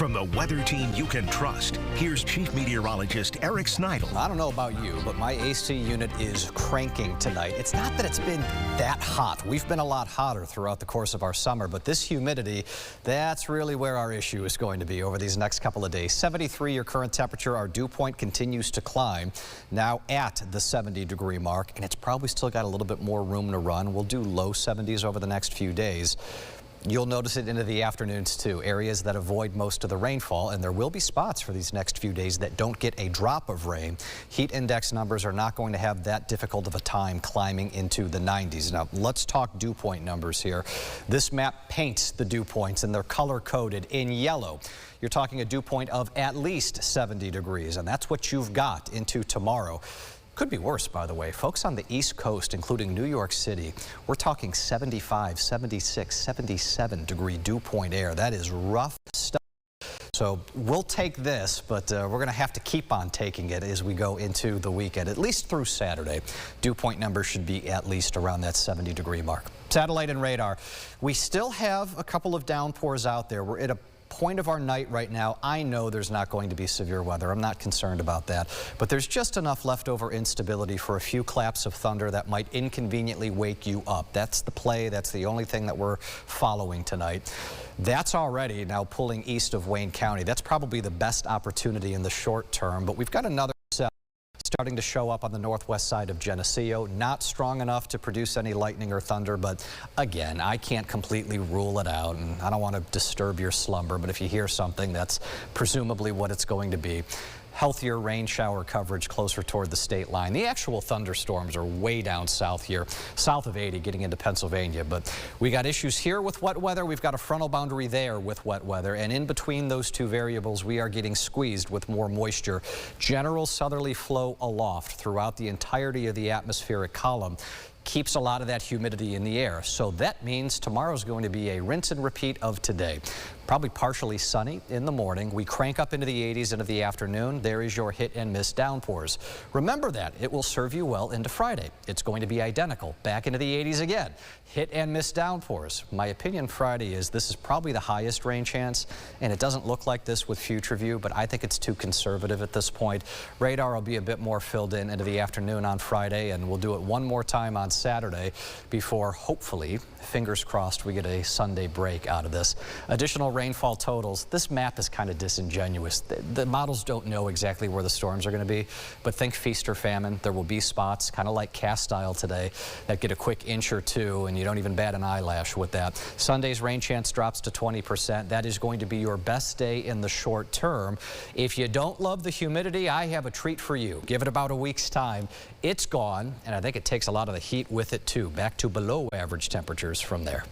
From the weather team you can trust, here's Chief Meteorologist Eric Sneidel. I don't know about you, but my AC unit is cranking tonight. It's not that it's been that hot. We've been a lot hotter throughout the course of our summer, but this humidity, that's really where our issue is going to be over these next couple of days. 73 your current temperature. Our dew point continues to climb, now at the 70-degree mark, and it's probably still got a little bit more room to run. We'll do low 70s over the next few days. You'll notice it into the afternoons too, areas that avoid most of the rainfall, and there will be spots for these next few days that don't get a drop of rain. Heat index numbers are not going to have that difficult of a time climbing into the 90s. Now let's talk dew point numbers here. This map paints the dew points and they're color coded in yellow. You're talking a dew point of at least 70 degrees, and that's what you've got into tomorrow. Could be worse, by the way. Folks on the East Coast, including New York City, we're talking 75, 76, 77 degree dew point air. That is rough stuff. So we'll take this, but we're going to have to keep on taking it as we go into the weekend, at least through Saturday. Dew point numbers should be at least around that 70-degree mark. Satellite and radar. We still have a couple of downpours out there. We're at a point of our night right now. I know there's not going to be severe weather. I'm not concerned about that, but there's just enough leftover instability for a few claps of thunder that might inconveniently wake you up. That's the play. That's the only thing that we're following tonight. That's already now pulling east of Wayne County. That's probably the best opportunity in the short term, but we've got another cell starting to show up on the northwest side of Geneseo. Not strong enough to produce any lightning or thunder, but again, I can't completely rule it out, and I don't want to disturb your slumber, but if you hear something, that's presumably what it's going to be. Healthier rain shower coverage closer toward the state line. The actual thunderstorms are way down south here, south of 80, getting into Pennsylvania. But we got issues here with wet weather. We've got a frontal boundary there with wet weather. And in between those two variables, we are getting squeezed with more moisture. General southerly flow aloft throughout the entirety of the atmospheric column keeps a lot of that humidity in the air. So that means tomorrow's going to be a rinse and repeat of today. Probably partially sunny in the morning. We crank up into the 80s into the afternoon. There is your hit and miss downpours. Remember that. It will serve you well into Friday. It's going to be identical. Back into the 80s again. Hit and miss downpours. My opinion Friday is this is probably the highest rain chance, and it doesn't look like this with future view, but I think it's too conservative at this point. Radar will be a bit more filled in into the afternoon on Friday, and we'll do it one more time on Saturday before, hopefully, fingers crossed, we get a Sunday break out of this. Additional rainfall totals. This map is kind of disingenuous. The models don't know exactly where the storms are going to be, but think feast or famine. There will be spots, kind of like cast style today, that get a quick inch or two, and you don't even bat an eyelash with that. Sunday's rain chance drops to 20%. That is going to be your best day in the short term. If you don't love the humidity, I have a treat for you. Give it about a week's time. It's gone, and I think it takes a lot of the heat with it too, back to below average temperatures from there.